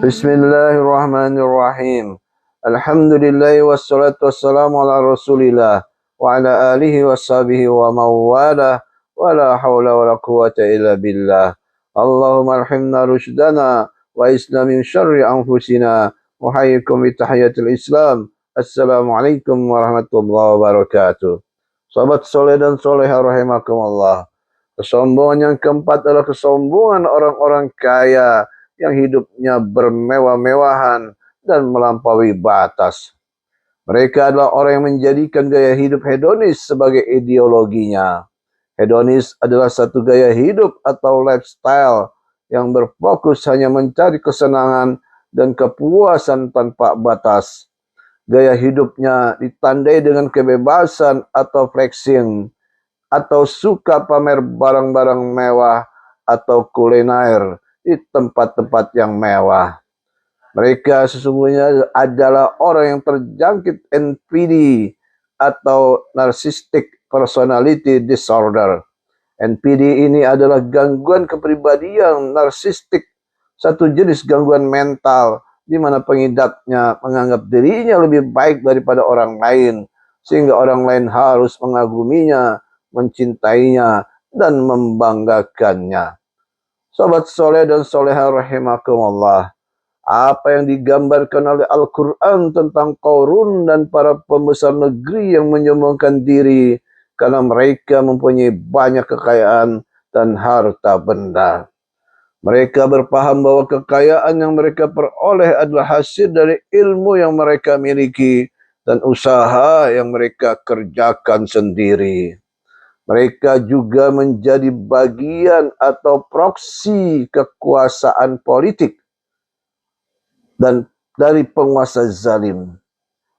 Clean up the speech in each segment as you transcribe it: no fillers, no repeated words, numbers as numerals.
Bismillahirrahmanirrahim. Alhamdulillah wassalatu wassalamu ala Rasulillah wa ala alihi washabihi wa mawala wa la hawla wa la quwwata illa billah. Allahumma arhamna rushdana wa isna min syarri anfusina wa hayyikum bi tahiyatil Islam. Assalamualaikum warahmatullahi wabarakatuh. Sahabat soleh dan soleha rahimakumullah. Kesombongan yang keempat adalah kesombongan orang-orang kaya yang hidupnya bermewah-mewahan dan melampaui batas. Mereka adalah orang yang menjadikan gaya hidup hedonis sebagai ideologinya. Hedonis adalah satu gaya hidup atau lifestyle yang berfokus hanya mencari kesenangan dan kepuasan tanpa batas. Gaya hidupnya ditandai dengan kebebasan atau flexing, atau suka pamer barang-barang mewah atau kuliner di tempat-tempat yang mewah. Mereka sesungguhnya adalah orang yang terjangkit NPD atau Narcissistic Personality Disorder. NPD ini adalah gangguan kepribadian narsistik, satu jenis gangguan mental di mana pengidapnya menganggap dirinya lebih baik daripada orang lain, sehingga orang lain harus mengaguminya, mencintainya, dan membanggakannya. Sahabat soleh dan soleha rahimakumullah, apa yang digambarkan oleh Al-Quran tentang Qarun dan para pembesar negeri yang menyombongkan diri karena mereka mempunyai banyak kekayaan dan harta benda. Mereka berpaham bahwa kekayaan yang mereka peroleh adalah hasil dari ilmu yang mereka miliki dan usaha yang mereka kerjakan sendiri. Mereka juga menjadi bagian atau proksi kekuasaan politik dan dari penguasa zalim.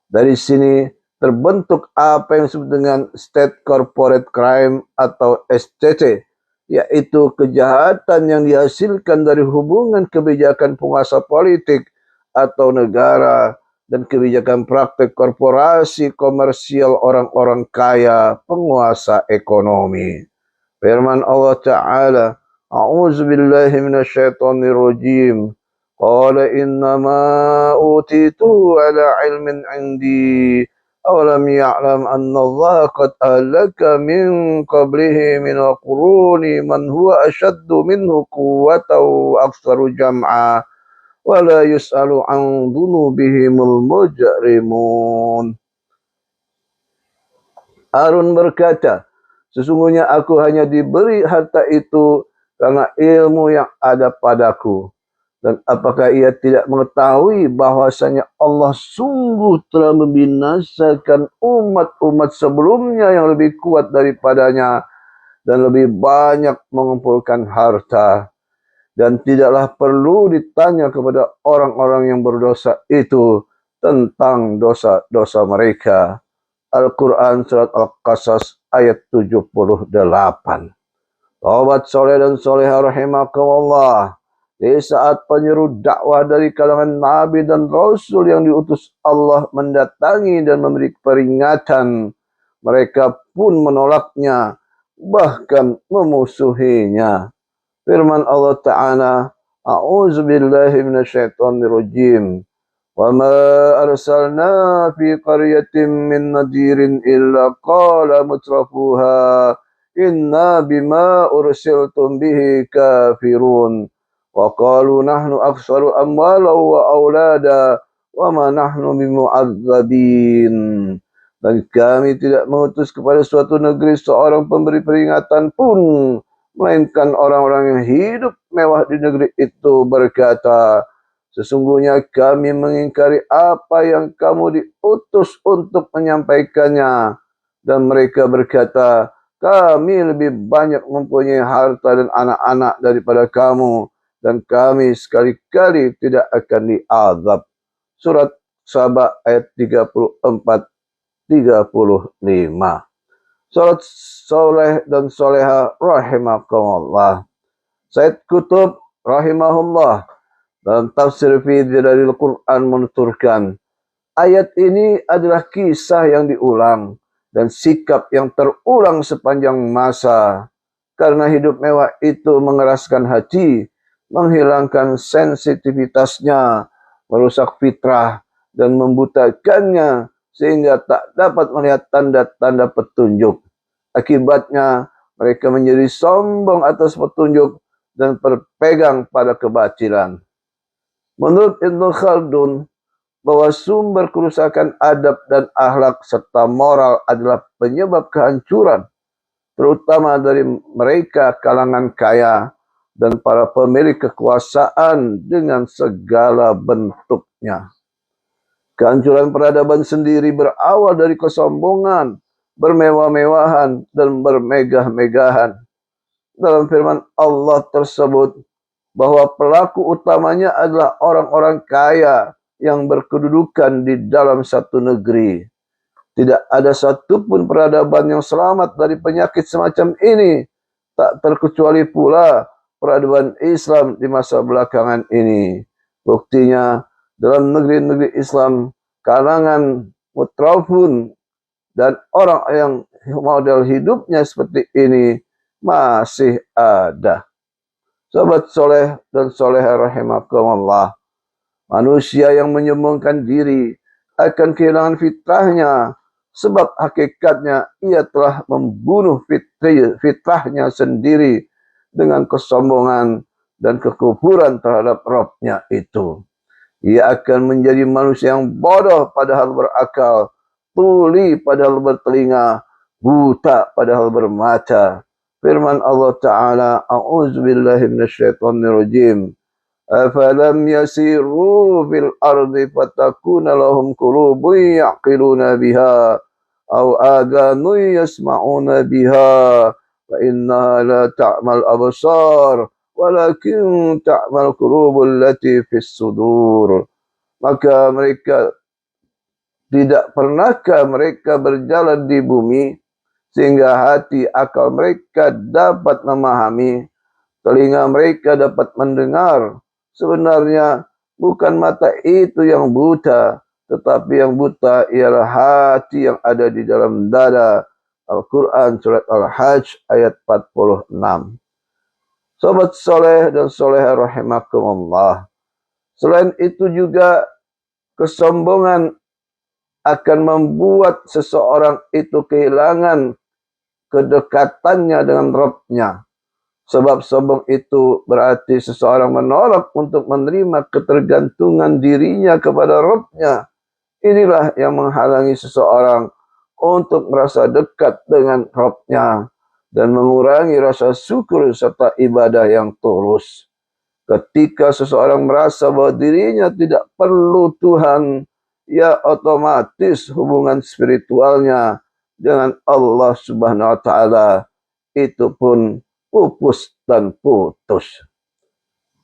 Dari sini terbentuk apa yang disebut dengan State Corporate Crime atau SCC, yaitu kejahatan yang dihasilkan dari hubungan kebijakan penguasa politik atau negara dan kebijakan praktek korporasi komersial orang-orang kaya penguasa ekonomi. Firman Allah Ta'ala, A'udzu billahi minasyaitonir rajim. Qala innama utitu ala ilmin indi. Awalam ya'lam anna Allah qad ahlaka min qablihi min al-quruni man huwa ashaddu minhu quwwatan wa aktsaru jam'a. Wala yus'alu an dhunubihimul mujrimun. Harun berkata, sesungguhnya aku hanya diberi harta itu karena ilmu yang ada padaku. Dan apakah ia tidak mengetahui bahwasanya Allah sungguh telah membinasakan umat-umat sebelumnya yang lebih kuat daripadanya dan lebih banyak mengumpulkan harta. Dan tidaklah perlu ditanya kepada orang-orang yang berdosa itu tentang dosa-dosa mereka. Al-Quran Surat Al-Qasas ayat 78. Sahabat soleh dan soleha rahimakumullah, di saat penyeru dakwah dari kalangan Nabi dan Rasul yang diutus Allah mendatangi dan memberi peringatan, mereka pun menolaknya, bahkan memusuhinya. Firman Allah Ta'ala, A'udzu billahi minasyaitonir rajim. Wa ma arsalna fi qaryatin min nadirin illa qala mutrafuha inna bima ursiltum bihi kafirun. Wa qalu nahnu aktsaru amwalan wa aulada wa ma nahnu bimu'adzabin. Dan kami tidak mengutus kepada suatu negeri seorang pemberi peringatan pun, melainkan orang-orang yang hidup mewah di negeri itu berkata, sesungguhnya kami mengingkari apa yang kamu diutus untuk menyampaikannya. Dan mereka berkata, kami lebih banyak mempunyai harta dan anak-anak daripada kamu, dan kami sekali-kali tidak akan diazab. Surat Saba ayat 34-35. Salat soleh dan soleha rahimakumullah. Said Qutb rahimahullah dalam tafsir fi Dhilalil Quran menuturkan, ayat ini adalah kisah yang diulang dan sikap yang terulang sepanjang masa. Karena hidup mewah itu mengeraskan hati, menghilangkan sensitivitasnya, merusak fitrah, dan membutakannya sehingga tak dapat melihat tanda-tanda petunjuk. Akibatnya mereka menjadi sombong atas petunjuk dan berpegang pada kebatilan. Menurut Ibnu Khaldun, bahwa sumber kerusakan adab dan akhlak serta moral adalah penyebab kehancuran, terutama dari mereka kalangan kaya dan para pemilik kekuasaan dengan segala bentuknya. Kehancuran peradaban sendiri berawal dari kesombongan, bermewah-mewahan, dan bermegah-megahan. Dalam firman Allah tersebut, bahwa pelaku utamanya adalah orang-orang kaya yang berkedudukan di dalam satu negeri. Tidak ada satupun peradaban yang selamat dari penyakit semacam ini, tak terkecuali pula peradaban Islam di masa belakangan ini. Buktinya, dalam negeri-negeri Islam, kalangan mutrafun dan orang yang model hidupnya seperti ini masih ada. Sahabat soleh dan soleha rahimakumullah, manusia yang menyombongkan diri akan kehilangan fitrahnya, sebab hakikatnya ia telah membunuh fitrahnya sendiri dengan kesombongan dan kekufuran terhadap Rabb-nya itu. Ia akan menjadi manusia yang bodoh padahal berakal, tuli padahal bertelinga, buta padahal bermata. Firman Allah Ta'ala, A'udzubillahi minasyaitonirrajim. Afalam yasiru fil ardi fatakuna lahum qulubun ya'qiluna biha aw adhanun yasma'una biha fa innaha la ta'mal absar walakin ta'mal qulubul lati fis sudur. Maka mereka tidak pernahkah mereka berjalan di bumi sehingga hati akal mereka dapat memahami, telinga mereka dapat mendengar. Sebenarnya bukan mata itu yang buta, tetapi yang buta ialah hati yang ada di dalam dada. Al-Quran surat Al-Hajj ayat 46. Sobat soleh dan soleha rahimakumullah, selain itu juga kesombongan akan membuat seseorang itu kehilangan kedekatannya dengan Rabb-nya. Sebab sombong itu berarti seseorang menolak untuk menerima ketergantungan dirinya kepada Rabb-nya. Inilah yang menghalangi seseorang untuk merasa dekat dengan Rabb-nya dan mengurangi rasa syukur serta ibadah yang tulus. Ketika seseorang merasa bahwa dirinya tidak perlu Tuhan, ya otomatis hubungan spiritualnya dengan Allah Subhanahu wa Ta'ala itu pun pupus dan putus.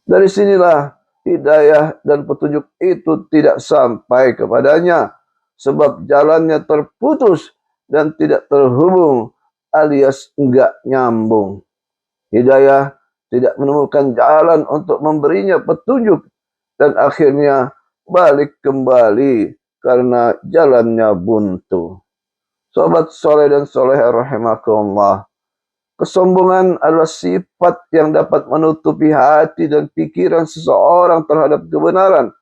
Dari sinilah hidayah dan petunjuk itu tidak sampai kepadanya, sebab jalannya terputus dan tidak terhubung alias enggak nyambung. Hidayah tidak menemukan jalan untuk memberinya petunjuk dan akhirnya balik kembali karena jalannya buntu. Sobat soleh dan soleha rahimakumullah, kesombongan adalah sifat yang dapat menutupi hati dan pikiran seseorang terhadap kebenaran.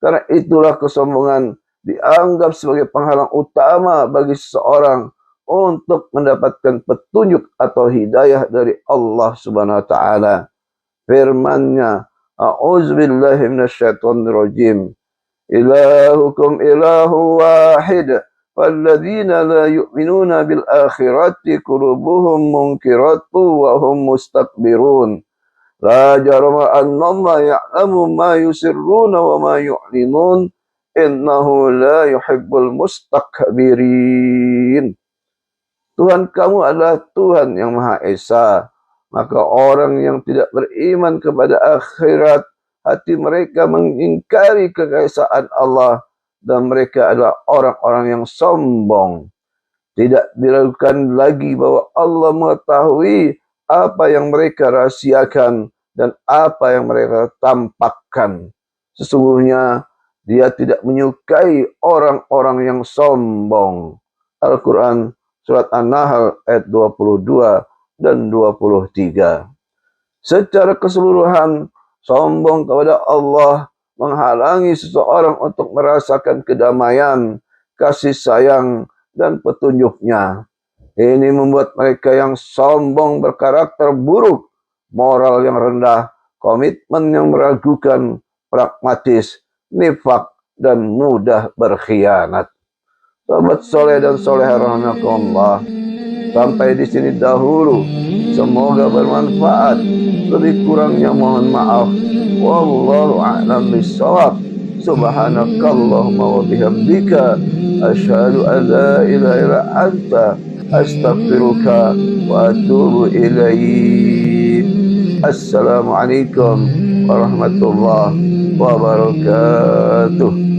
Karena itulah kesombongan dianggap sebagai penghalang utama bagi seseorang untuk mendapatkan petunjuk atau hidayah dari Allah Subhanahu wa Ta'ala. Firman-Nya, A'udzubillahi minasyaitonirrajim. Ilahukum ilahu wahid. Walladzina la yu'minuna bil akhirati qulubuhum munkiratu wa hum mustakbirun. La jarama anna Allah ya'lamu ma yusirruna wa ma yu'linun. Innahu la yuhibbul mustakbirin. Tuhan kamu adalah Tuhan yang Maha Esa. Maka orang yang tidak beriman kepada akhirat, hati mereka mengingkari kekaesaan Allah, dan mereka adalah orang-orang yang sombong. Tidak diragukan lagi bahwa Allah mengetahui apa yang mereka rahasiakan dan apa yang mereka tampakkan. Sesungguhnya Dia tidak menyukai orang-orang yang sombong. Al-Quran surat An-Nahl ayat 22 dan 23. Secara keseluruhan, sombong kepada Allah, menghalangi seseorang untuk merasakan kedamaian, kasih sayang, dan petunjuknya. Ini membuat mereka yang sombong berkarakter buruk, moral yang rendah, komitmen yang meragukan, pragmatis, nifak, dan mudah berkhianat. Sahabat soleh dan soleh rahimakumullah, sampai di sini dahulu. Semoga bermanfaat. Lebih kurangnya mohon maaf. Wallahu a'lam bishawab. Subhanakallahumma wa bihamdika asyhadu an la ilaha illa anta astaghfiruka wa atubu ilaik. Assalamualaikum warahmatullahi wabarakatuh.